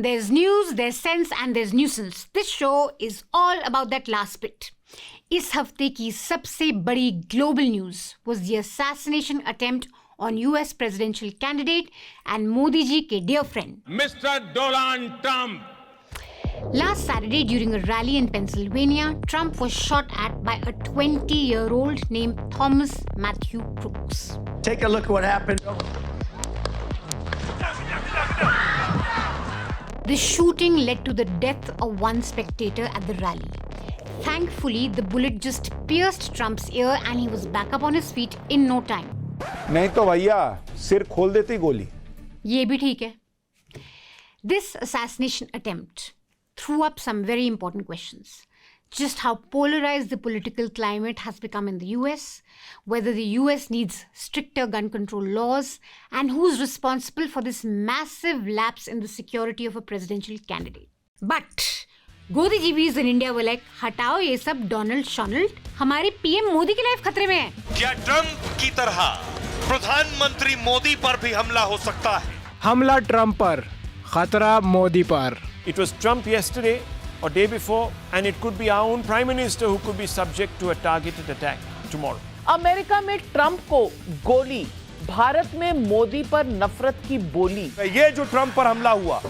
There's news, there's sense and there's nuisance. This show is all about that last bit. इस हफ्ते की सबसे बड़ी global news was the assassination attempt on US presidential candidate and Modi ji ke dear friend, Mr. Donald Trump. Last Saturday, during a rally in Pennsylvania, Trump was shot at by a 20-year-old named Thomas Matthew Crooks. Take a look at what happened. The shooting led to the death of one spectator at the rally. Thankfully, the bullet just pierced Trump's ear and he was back up on his feet in no time. नहीं तो भैया सिर खोल देती गोली. ये भी ठीक है. This assassination attempt threw up some very important questions. Just how polarized the political climate has become in the US, whether the US needs stricter gun control laws, and who's responsible for this massive lapse in the security of a presidential candidate. But गोदी GBs in India were like, हटाओ ये सब Donald शोनाल्ड, हमारे PM Modi की life खतरे में है. क्या ट्रंप की तरह प्रधानमंत्री मोदी पर भी हमला हो सकता है? हमला ट्रंप पर, खतरा मोदी पर. It was Trump yesterday or day before, and it could be our own Prime Minister who could be subject to a targeted attack tomorrow. America में ट्रंप को गोली, भारत में मोदी पर नफरत की बोली. ये जो ट्रंप पर हमला हुआ,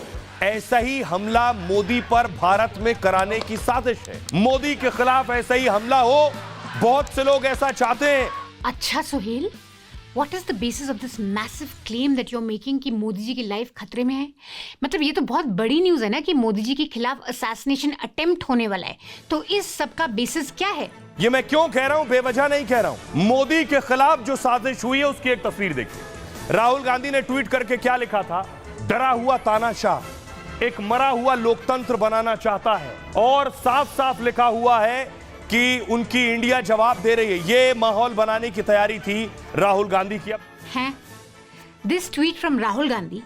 ऐसा ही हमला मोदी पर भारत में कराने की साजिश है. मोदी के खिलाफ ऐसा ही हमला हो, बहुत से लोग ऐसा चाहते हैं. अच्छा Suhail, what is the basis of this massive claim that you're making कि मोदी जी की लाइफ खतरे में है? मतलब ये तो बहुत बड़ी न्यूज़ है ना कि मोदी जी के खिलाफ असैसिनेशन अटेम्प्ट होने वाला है. तो इस सब का बेसिस क्या है? ये मैं क्यों कह रहा हूं, बेवजह नहीं कह रहा हूं. मोदी के खिलाफ जो साजिश हुई है उसकी एक तस्वीर देखिए. राहुल गांधी ने ट्वीट करके क्या लिखा था? डरा हुआ तानाशाह एक मरा हुआ लोकतंत्र बनाना चाहता है, और साफ साफ लिखा हुआ है कि उनकी इंडिया जवाब दे रही है. ये माहौल बनाने की तैयारी थी राहुल गांधी की. हैं? This tweet from Rahul Gandhi,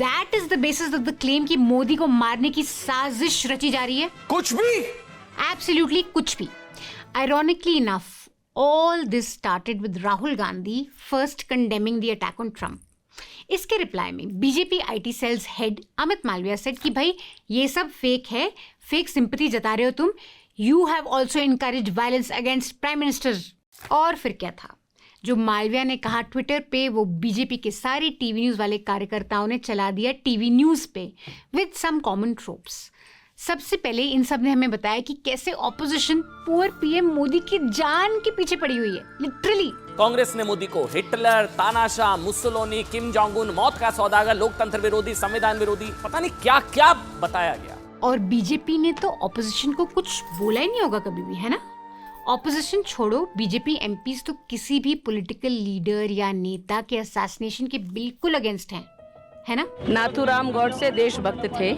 that is the basis of the claim कि मोदी को मारने की साजिश रची जा रही है? कुछ भी? Absolutely कुछ भी. Ironically enough, all this started with Rahul Gandhi first condemning the attack on Trump. इसके रिप्लाई में BJP IT cells head Amit Malviya said कि भाई ये सब फेक है, फेक सिंपैथी जता रहे हो तुम. You have also encouraged violence against Prime Minister. और फिर क्या था जो मालविया ने कहा ट्विटर पे, वो बीजेपी के सारे टीवी न्यूज़ वाले कार्यकर्ताओं ने चला दिया टीवी न्यूज़ पे विद सम कॉमन ट्रोप्स. सबसे पहले इन सब ने हमें बताया कि कैसे ऑपोजिशन पुअर पीएम मोदी की जान के पीछे पड़ी हुई है, लिटरली. कांग्रेस ने मोदी को हिटलर, तानाशाह, मुसोलिनी, किम जोंग उन, मौत का सौदागर, लोकतंत्र विरोधी, संविधान विरोधी, पता नहीं क्या क्या बताया गया. और बीजेपी ने तो ऑपोजिशन को कुछ बोला ही नहीं होगा कभी भी, है ना? ऑपोजिशन छोड़ो, बीजेपी एमपीज तो किसी भी पॉलिटिकल लीडर या नेता के असैसिनेशन के बिल्कुल अगेंस्ट हैं, है ना? नाथूराम गॉडसे देशभक्त थे,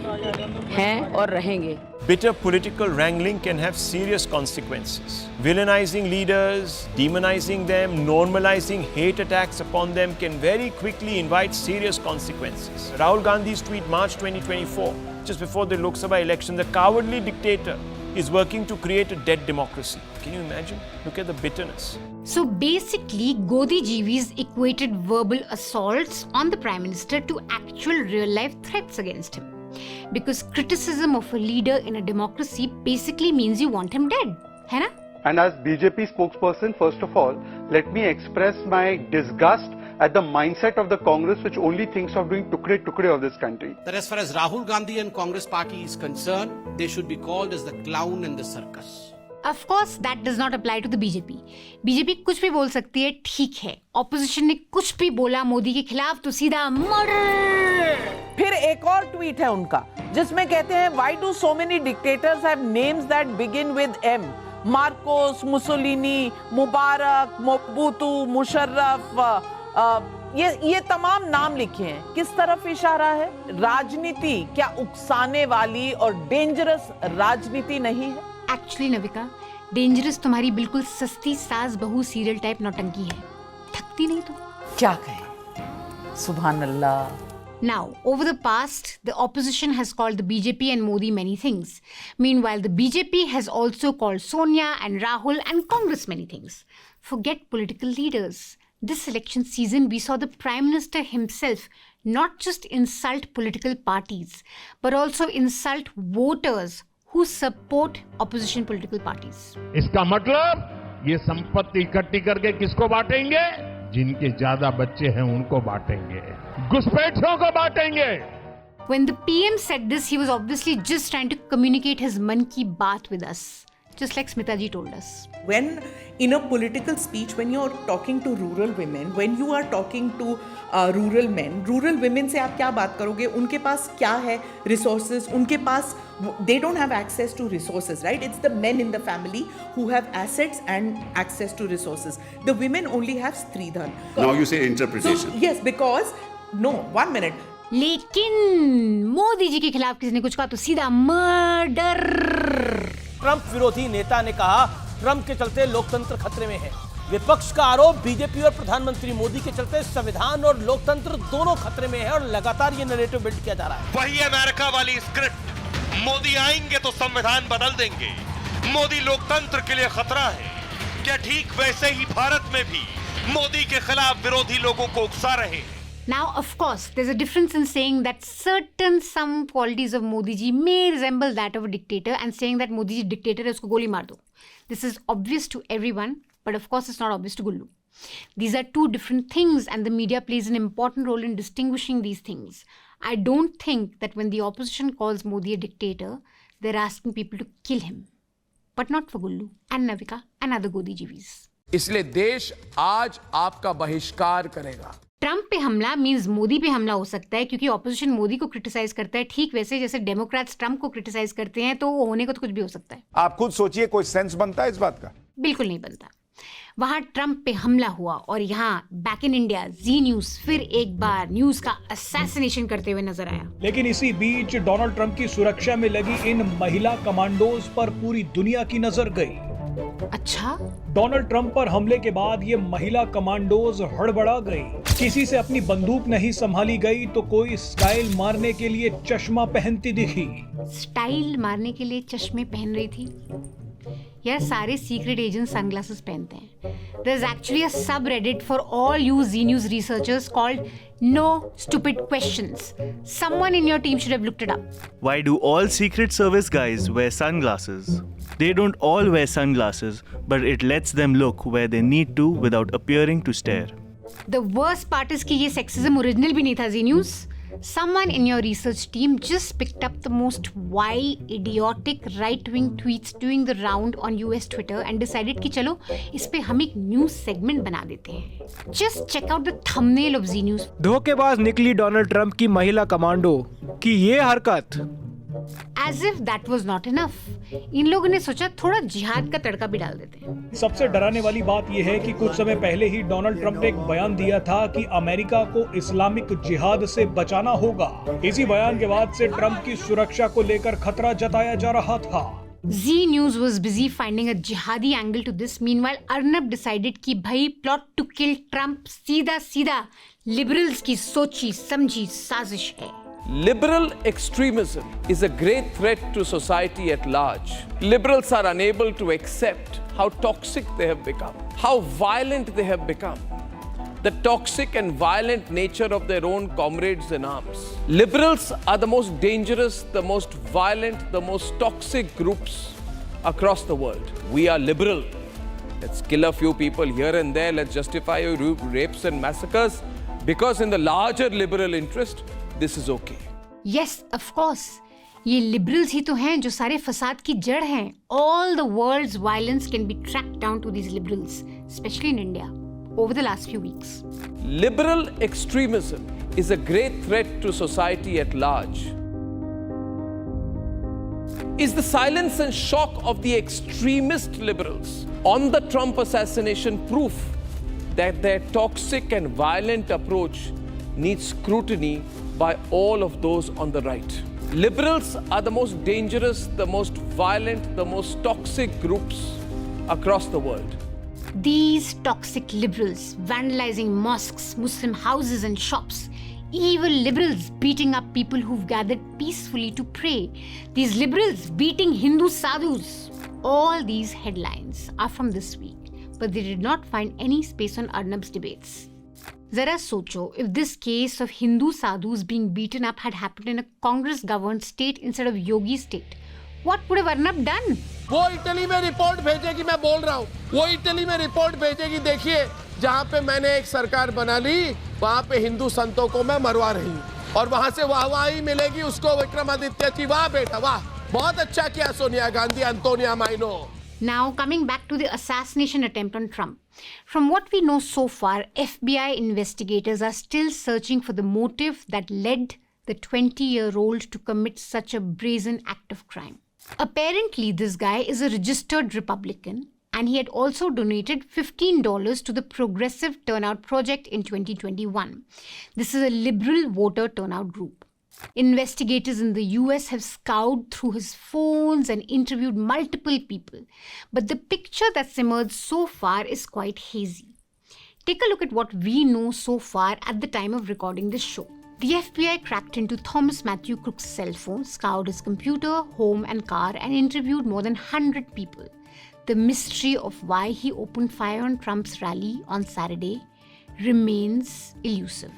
हैं और रहेंगे. Bitter political wrangling can have serious consequences. Villainizing leaders, demonizing them, normalizing hate attacks upon them can very quickly invite serious consequences. Rahul Gandhi's tweet March 2024, just before the Lok Sabha election, the cowardly dictator is working to create a dead democracy. Can you imagine? Look at the bitterness. So basically, Godi Jeevis equated verbal assaults on the Prime Minister to actual real-life threats against him. Because criticism of a leader in a democracy basically means you want him dead, है ना? And as BJP spokesperson, first of all, let me express my disgust at the mindset of the Congress, which only thinks of doing tukde of this country. That as far as Rahul Gandhi and Congress party is concerned, they should be called as the clown in the circus. Of course, that does not apply to the BJP. BJP कुछ भी बोल सकती है, ठीक है. Opposition ने कुछ भी बोला मोदी के खिलाफ तो सीधा मर्डर. फिर एक और ट्वीट है उनका जिसमें कहते हैं, Why do so many dictators have names that begin with M? Marcos, Mussolini, Mubarak, Mobutu, Musharraf, ये तमाम नाम लिखे हैं. किस तरफ इशारा है? राजनीति क्या उकसाने वाली और डेंजरस राजनीति नहीं है? एक्चुअली नविका, डेंजरस तुम्हारी बिल्कुल सस्ती सास बहू सीरियल टाइप नौटंकी है. थकती नहीं तो क्या कहें? सुभान अल्लाह. Now, over the past, the opposition has called the BJP and Modi many things. Meanwhile, the BJP has also called Sonia and Rahul and Congress many things. Forget political leaders. This election season, we saw the Prime Minister himself not just insult political parties, but also insult voters who support opposition political parties. इसका मतलब ये संपत्ति इकट्ठी करके किसको बांटेंगे? जिनके ज्यादा बच्चे हैं उनको बांटेंगे, घुसपैठियों को बांटेंगे. When the PM said this, he was obviously just trying to communicate his Man Ki Baat with us, just like Smita ji told us. When in a political speech, when you're talking to rural women, when you are talking to rural men, rural women से आप क्या बात करोगे? उनके पास क्या है resources? उनके पास they don't have access to resources, right? It's the men in the family who have assets and access to resources. The women only have Stridhan. Now you say interpretation. So, yes, because no, 1 minute. लेकिन मोदी जी के खिलाफ किसी ने कुछ कहा तो सीधा murder. Trump विरोधी नेता ने कहा ट्रंप के चलते लोकतंत्र खतरे में है. विपक्ष का आरोप बीजेपी और प्रधानमंत्री मोदी के चलते संविधान और लोकतंत्र दोनों खतरे में है और लगातार ये नैरेटिव बिल्ड किया जा रहा है. वही अमेरिका वाली स्क्रिप्ट, मोदी आएंगे तो संविधान बदल देंगे, मोदी लोकतंत्र के लिए खतरा है. क्या ठीक वैसे ही भारत में भी मोदी के खिलाफ विरोधी लोगों को उकसा रहे हैं. Now, of course, there's a difference in saying that some qualities of Modi ji may resemble that of a dictator and saying that Modi ji dictator hai, usko goli maar do. This is obvious to everyone, but of course it's not obvious to Gullu. These are two different things and the media plays an important role in distinguishing these things. I don't think that when the opposition calls Modi a dictator, they're asking people to kill him. But not for Gullu and Navika and other Godi Jivis. इसलिए देश आज आपका बहिष्कार करेगा. Trump पे हमला means Modi पे हमला हो सकता है क्योंकि ऑपोजिशन मोदी को क्रिटिसाइज करता है, ठीक वैसे जैसे डेमोक्रेट्स ट्रंप को क्रिटिसाइज करते हैं, तो होने को तो कुछ भी हो सकता है. आप खुद सोचिए, कोई सेंस बनता है इस बात का? बिल्कुल नहीं बनता. वहां ट्रंप पे हमला हुआ और यहाँ back in India Zee news फिर एक बार न्यूज का असैसिनेशन करते हुए नजर आया. लेकिन इसी बीच डोनाल्ड ट्रंप की सुरक्षा में लगी इन महिला कमांडोज पर पूरी दुनिया की नजर गई. अच्छा, डोनाल्ड ट्रंप पर हमले के बाद ये महिला कमांडोज हड़बड़ा गई. किसी से अपनी बंदूक नहीं संभाली गई तो कोई स्टाइल मारने के लिए चश्मा पहनती दिखी. स्टाइल मारने के लिए चश्मे पहन रही थी. यार सारे सीक्रेट एजेंट सनग्लासेस पहनते हैं. There's actually a subreddit for all you Z News researchers called No Stupid Questions. Someone in your team should have looked it up. Why do all Secret Service guys wear sunglasses? They don't all wear sunglasses, but it lets them look where they need to without appearing to stare. The worst part is कि ये sexism original भी नहीं था Z News. Someone in your research team just picked up the most vile, idiotic, right-wing tweets doing the round on US Twitter and decided कि चलो इस पे हम एक news segment बना देते हैं. Just check out the thumbnail of Z News. धोखेबाज निकली डोनाल्ड ट्रंप की महिला कमांडो की ये हरकत. As if that was not enough. इन लोगों ने सोचा थोड़ा जिहाद का तड़का भी डाल देते हैं. सबसे डराने वाली बात यह है कि कुछ समय पहले ही डोनाल्ड ट्रंप ने एक बयान दिया था कि अमेरिका को इस्लामिक जिहाद से बचाना होगा. इसी बयान के बाद से ट्रंप की सुरक्षा को लेकर खतरा जताया जा रहा था. Z News was busy finding a jihadi angle to this. Meanwhile, Arnab decided कि भाई plot to kill Trump सीधा liberals की सोची समझी साजिश है. Liberal extremism is a great threat to society at large. Liberals are unable to accept how toxic they have become, how violent they have become, the toxic and violent nature of their own comrades in arms. Liberals are the most dangerous, the most violent, the most toxic groups across the world. We are liberal. Let's kill a few people here and there. Let's justify rapes and massacres because in the larger liberal interest, this is okay. Yes, of course. ये liberals ही तो हैं जो सारे फसाद की जड़ हैं. All the world's violence can be tracked down to these liberals, especially in India, over the last few weeks. Liberal extremism is a great threat to society at large. Is the silence and shock of the extremist liberals on the Trump assassination proof that their toxic and violent approach needs scrutiny by all of those on the right? Liberals are the most dangerous, the most violent, the most toxic groups across the world. These toxic liberals vandalizing mosques, Muslim houses and shops. Evil liberals beating up people who've gathered peacefully to pray. These liberals beating Hindu sadhus. All these headlines are from this week, but they did not find any space on Arnab's debates. Zara socho, if this case of Hindu sadhus being beaten up had happened in a Congress-governed state instead of Yogi state, what would have Arnab done? वो Italy में report भेजेगी, मैं बोल रहा हूँ, वो Italy में report भेजेगी, देखिए जहाँ पे मैंने एक सरकार बना ली वहाँ पे हिंदू संतों को मैं मरवा रही हूँ और वहाँ से वाहवाही मिलेगी उसको विक्रमादित्य की। वाह बेटा वाह, बहुत अच्छा किया Sonia Gandhi, Antonia Maino. Now, coming back to the assassination attempt on Trump. From what we know so far, FBI investigators are still searching for the motive that led the 20-year-old to commit such a brazen act of crime. Apparently, this guy is a registered Republican, and he had also donated $15 to the Progressive Turnout Project in 2021. This is a liberal voter turnout group. Investigators in the US have scoured through his phones and interviewed multiple people, but the picture that's emerged so far is quite hazy. Take a look at what we know so far at the time of recording this show. The FBI cracked into Thomas Matthew Crook's cell phone, scoured his computer, home and car, and interviewed more than 100 people. The mystery of why he opened fire on Trump's rally on Saturday remains elusive.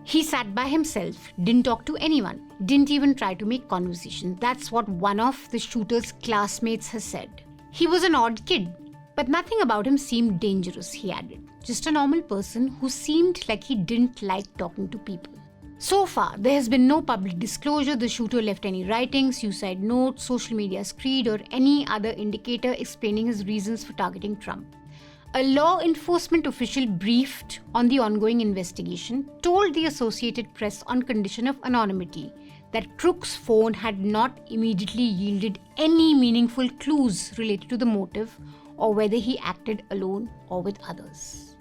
He sat by himself, didn't talk to anyone, didn't even try to make conversation. That's what one of the shooter's classmates has said. He was an odd kid, but nothing about him seemed dangerous, he added. Just a normal person who seemed like he didn't like talking to people. So far, there has been no public disclosure the shooter left any writing, suicide note, social media screed, or any other indicator explaining his reasons for targeting Trump. A law enforcement official briefed on the ongoing investigation told the Associated Press on condition of anonymity that Crook's phone had not immediately yielded any meaningful clues related to the motive or whether he acted alone or with others.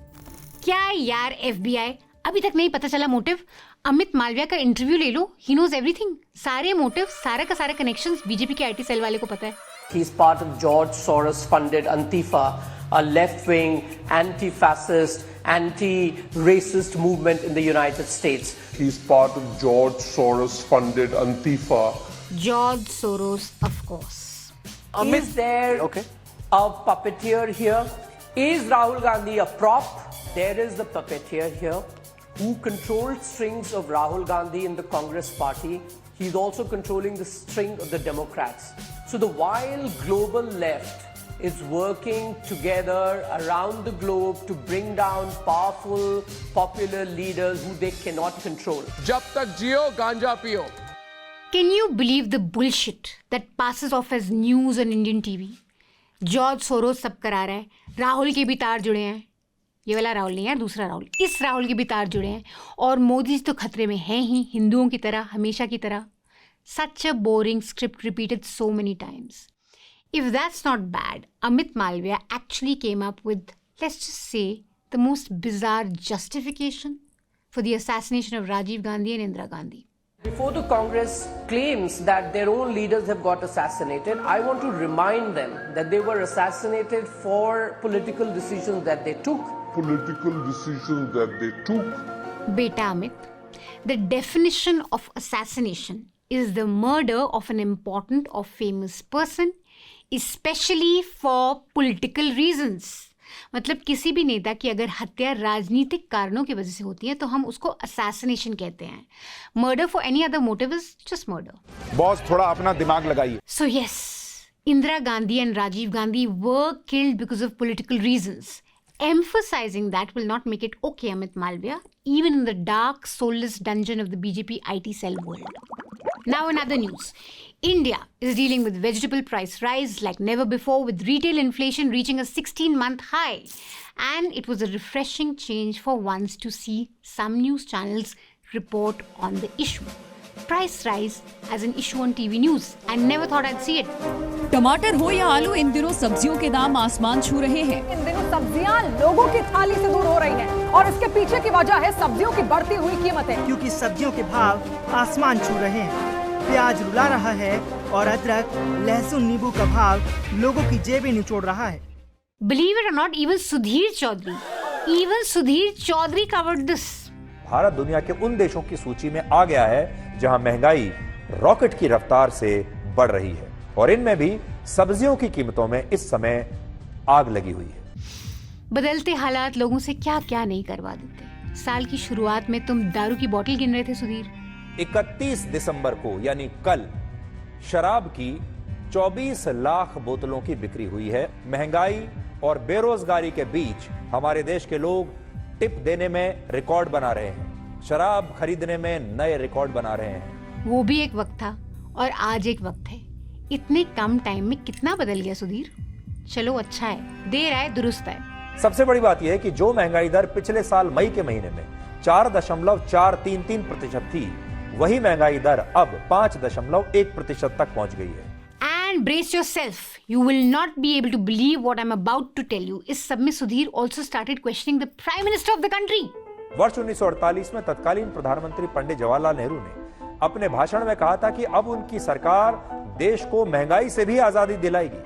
क्या यार FBI, अभी तक नहीं पता चला motive? Amit Malviya का interview ले लो, he knows everything. सारे मोटिव, सारा का सारा कनेक्शंस बीजेपी के IT सेल वाले को पता है. He's part of George Soros-funded Antifa, a left-wing, anti-fascist, anti-racist movement in the United States. He's part of George Soros-funded Antifa. George Soros, of course. Is there a puppeteer here? Is Rahul Gandhi a prop? There is the puppeteer here who controlled strings of Rahul Gandhi in the Congress party. He's also controlling the string of the Democrats. So the while global left is working together around the globe to bring down powerful, popular leaders who they cannot control. जब तक जियो गांजा पियो. Can you believe the bullshit that passes off as news on Indian TV? George Soros सब करा रहा है, राहुल के भी तार जुड़े हैं. ये वाला राहुल नहीं है, दूसरा राहुल. इस राहुल के भी तार जुड़े हैं और मोदी तो खतरे में हैं ही, हिंदुओं की तरह, हमेशा की तरह. Such a boring script repeated so many times. If that's not bad, Amit Malviya actually came up with, let's just say, the most bizarre justification for the assassination of Rajiv Gandhi and Indira Gandhi. Before the Congress claims that their own leaders have got assassinated, I want to remind them that they were assassinated for political decisions that they took. Beta Amit, the definition of assassination is the murder of an important or famous person, especially for political reasons. मतलब किसी भी नेता की अगर हत्या राजनीतिक कारणों की वजह से होती है तो हम उसको assassination कहते हैं. Murder for any other motive is just murder. Boss थोड़ा अपना दिमाग लगाइए. So yes, Indira Gandhi and Rajiv Gandhi were killed because of political reasons. Emphasizing that will not make it okay, Amit Malviya, even in the dark, soulless dungeon of the BJP IT cell world. Now in other news, India is dealing with vegetable price rise like never before, with retail inflation reaching a 16-month high. And it was a refreshing change for once to see some news channels report on the issue. Price rise as an issue on TV news. I never thought I'd see it. टमाटर हो या आलू, इन दिनों सब्जियों के दाम आसमान छू रहे हैं. इन दिनों सब्जियां लोगों की थाली से दूर हो रही हैं और इसके पीछे की वजह है सब्जियों की बढ़ती हुई कीमतें. क्योंकि सब्जियों के भाव आसमान छू रहे हैं. प्याज रुला रहा है और अदरक, लहसुन, नींबू का भाव लोगों की जेबें निचोड़ रहा है. Believe it or not, even Sudhir Chaudhary covered this. Bharat दुनिया के उन देशों की सूची में आ गया है जहां महंगाई रॉकेट की रफ्तार से बढ़ रही है और इनमें भी सब्जियों की कीमतों में इस समय आग लगी हुई है. बदलते हालात लोगों से क्या क्या नहीं करवा देते. साल की शुरुआत में तुम दारू की बोतल गिन रहे थे सुधीर। 31 दिसंबर को यानी कल शराब की 24 लाख बोतलों की बिक्री हुई है। महंगाई और बेरोजगारी के बीच हमारे देश के लोग टिप देने में रिकॉर्ड बना रहे हैं, शराब खरीदने में नए रिकॉर्ड बना रहे हैं। वो भी एक वक्त था और आज एक वक्त है। इतने कम टाइम में कितना बदल गया सुधीर। चलो अच्छा है, देर आए दुरुस्त है। सबसे बड़ी बात यह है कि जो महंगाई दर पिछले साल मई के महीने में 4.433% थी, वही महंगाई दर अब 5.1% तक पहुंच गई है। And brace yourself, you will not be able to believe what I'm about to tell you. इस सब में Sudhir also started questioning the Prime Minister of the country. वर्ष 1948 में तत्कालीन प्रधानमंत्री पंडित जवाहरलाल नेहरू ने अपने भाषण में कहा था कि अब उनकी सरकार देश को महंगाई से भी आजादी दिलाएगी।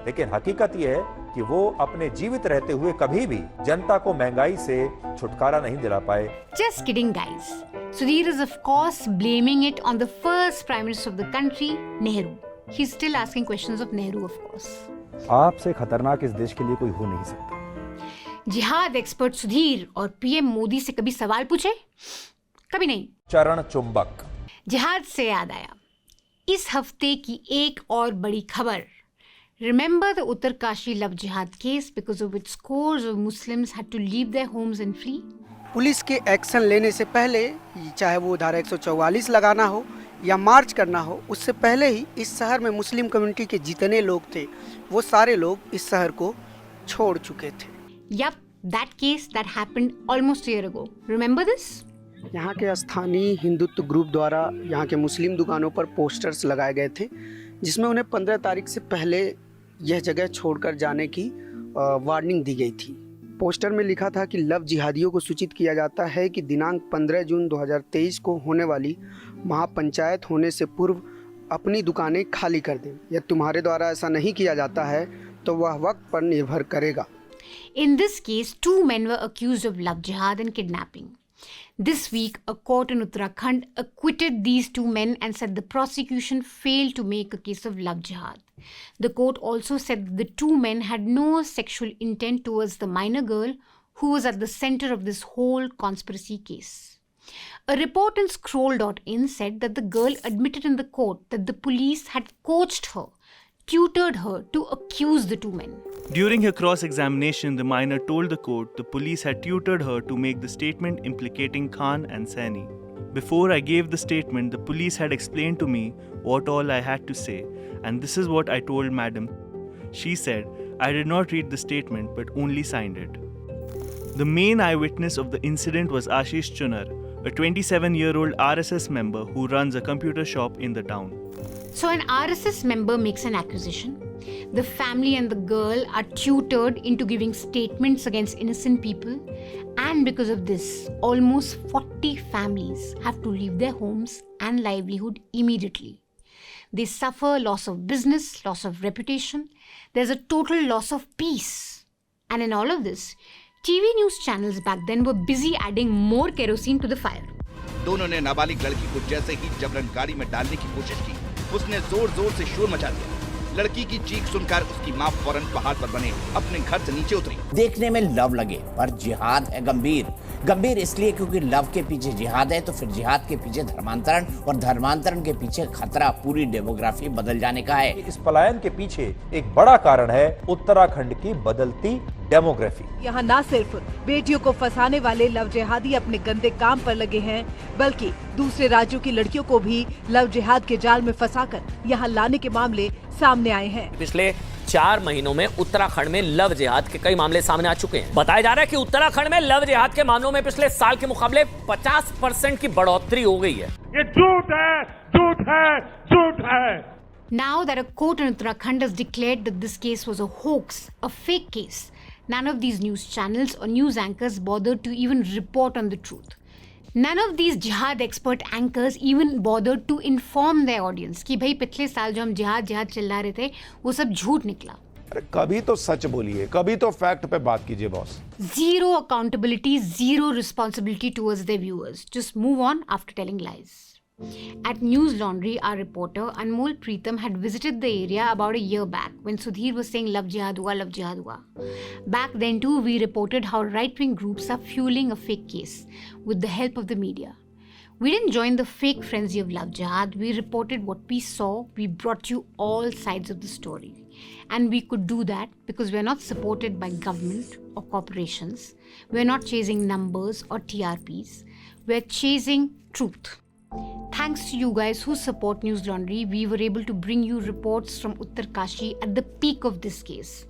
लेकिन हकीकत यह है कि वो अपने जीवित रहते हुए कभी भी जनता को महंगाई से छुटकारा नहीं दिला पाए। Just kidding, guys. Sudhir is of course blaming it on the first Prime Minister of the country, Nehru. He's still asking questions of Nehru, of course. आपसे खतरनाक इस देश के लिए कोई हो नहीं सकता। जिहाद एक्सपर्ट सुधीर और पीएम मोदी से कभी सवाल पूछे? कभी नहीं। चरण चुंबक। जिहाद से याद आया, इस हफ्ते की एक और बड़ी खबर। Remember the Uttarkashi love jihad case because of which scores of Muslims had to leave their homes and flee? Police के एक्शन लेने से पहले, चाहे वो धारा 144 लगाना हो या मार्च करना हो, उससे पहले ही इस शहर में मुस्लिम कम्युनिटी के जितने लोग थे, वो सारे लोग इस शहर को छोड़ चुके थे। Yup, that case that happened almost a year ago. Remember this? यहाँ के स्थानीय हिंदुत्व ग्रुप द्वारा यहाँ के मुस्लिम दुकानों पर पोस्टर्स लगाए गए थे, जिसमें उन्हें 15 तारीख से पहले यह जगह छोड़कर जाने की वार्निंग दी गई थी। पोस्टर में लिखा था कि लव जिहादियों को सूचित किया जाता है कि दिनांक 15 जून 2023 को होने वाली महापंचायत होने से पूर्व अपनी दुकानें खाली कर दें। यदि तुम्हारे द्वारा ऐसा नहीं किया जाता है तो वह वक्त पर निर्भर करेगा। In this case, 2 men were accused of love jihad and kidnapping. This week, a court in Uttarakhand acquitted these 2 men and said the prosecution failed to make a case of love jihad. The court also said that the 2 men had no sexual intent towards the minor girl who was at the center of this whole conspiracy case. A report in Scroll.in said that the girl admitted in the court that the police had coached her, tutored her to accuse the 2 men. During her cross-examination, the minor told the court the police had tutored her to make the statement implicating Khan and Saini. Before I gave the statement, the police had explained to me what all I had to say, and this is what I told Madam. She said, I did not read the statement but only signed it. The main eyewitness of the incident was Ashish Chunar, a 27-year-old RSS member who runs a computer shop in the town. So an RSS member makes an accusation. The family and the girl are tutored into giving statements against innocent people, and because of this, almost 40 families have to leave their homes and livelihood immediately. They suffer loss of business, loss of reputation. There's a total loss of peace. And in all of this, TV news channels back then were busy adding more kerosene to the fire. दोनों ने नाबालिग लड़की को जैसे ही जबरन गाड़ी में डालने की कोशिश की, उसने जोर जोर से शोर मचा दिया। लड़की की चीख सुनकर उसकी मां फौरन पहाड़ पर बने अपने घर से नीचे उतरी। देखने में लव लगे पर जिहाद है गंभीर। गंभीर इसलिए क्योंकि लव के पीछे जिहाद है, तो फिर जिहाद के पीछे धर्मांतरण, और धर्मांतरण के पीछे खतरा पूरी डेमोग्राफी बदल जाने का है। इस पलायन के पीछे एक बड़ा कारण है उत्तराखंड की बदलती डेमोग्राफी। यहाँ न सिर्फ बेटियों को फंसाने वाले लव जिहादी अपने गंदे काम पर लगे हैं, बल्कि दूसरे राज्यों की लड़कियों को भी लव जिहाद के जाल में फंसाकर यहाँ लाने के मामले सामने आए हैं। पिछले 4 महीनों में उत्तराखंड में लव जिहाद के कई मामले सामने आ चुके हैं। बताया जा रहा है कि उत्तराखंड में लव जिहाद के मामलों में पिछले साल के मुकाबले 50% की बढ़ोतरी हो गई है। ये झूठ है, झूठ है, झूठ है। Now that a court in Uttarakhand has declared that this case was a hoax, a fake case, none of these news channels or news anchors bothered to even report on the truth. None of these jihad expert anchors even bothered to inform their audience कि भाई पिछले साल जो हम जिहाद चिल्ला रहे थे वो सब झूठ निकला। अरे कभी तो सच बोलिए, कभी तो फैक्ट पे बात कीजिए boss. Zero accountability, zero responsibility towards their viewers. Just move on after telling lies. At News Laundry, our reporter Anmol Preetham had visited the area about a year back when Sudhir was saying love jihad hua. Back then too, we reported how right-wing groups are fueling a fake case with the help of the media. We didn't join the fake frenzy of love jihad. We reported what we saw. We brought you all sides of the story. And we could do that because we are not supported by government or corporations. We are not chasing numbers or TRPs. We are chasing truth. Thanks to you guys who support News Laundry, we were able to bring you reports from Uttarkashi at the peak of this case.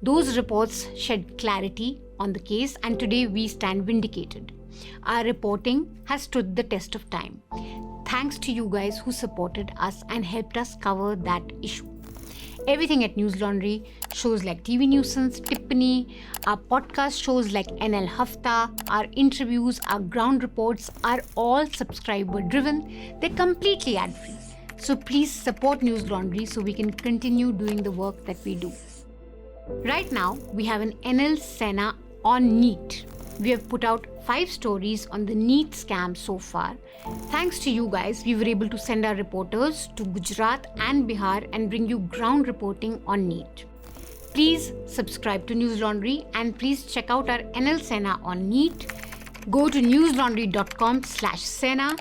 Those reports shed clarity on the case, and today we stand vindicated. Our reporting has stood the test of time. Thanks to you guys who supported us and helped us cover that issue. Everything at News Laundry, shows like TV Nuisance, Tippani, our podcast shows like NL Hafta, our interviews, our ground reports are all subscriber driven. They're completely ad free. So please support News Laundry so we can continue doing the work that we do. Right now, we have an NL Sena on NEET. We have put out 5 stories on the NEET scam so far. Thanks to you guys, we were able to send our reporters to Gujarat and Bihar and bring you ground reporting on NEET. Please subscribe to News Laundry and please check out our NL Sena on NEET. Go to newslaundry.com/Sena,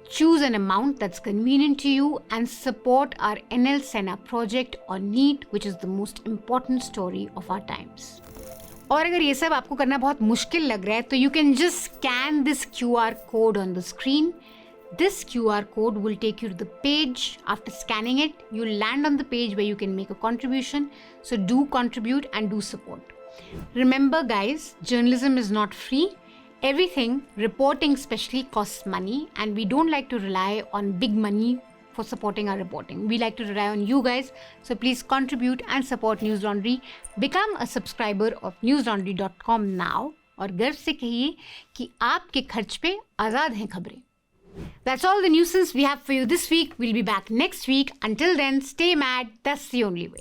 choose an amount that's convenient to you and support our NL Sena project on NEET, which is the most important story of our times. और अगर ये सब आपको करना बहुत मुश्किल लग रहा है तो you can just scan this QR code on the screen. This QR code will take you to the page. After scanning it, you'll land on the page where you can make a contribution. So do contribute and do support. Remember guys, journalism is not free. Everything, reporting especially, costs money, and we don't like to rely on big money for supporting our reporting. We like to rely on you guys, so please contribute and support News Laundry. Become a subscriber of newslaundry.com now और गर्व से कहिए कि आपके खर्च पे आज़ाद हैं खबरें. That's all the nuisance we have for you this week. We'll be back next week. Until then, stay mad. That's the only way.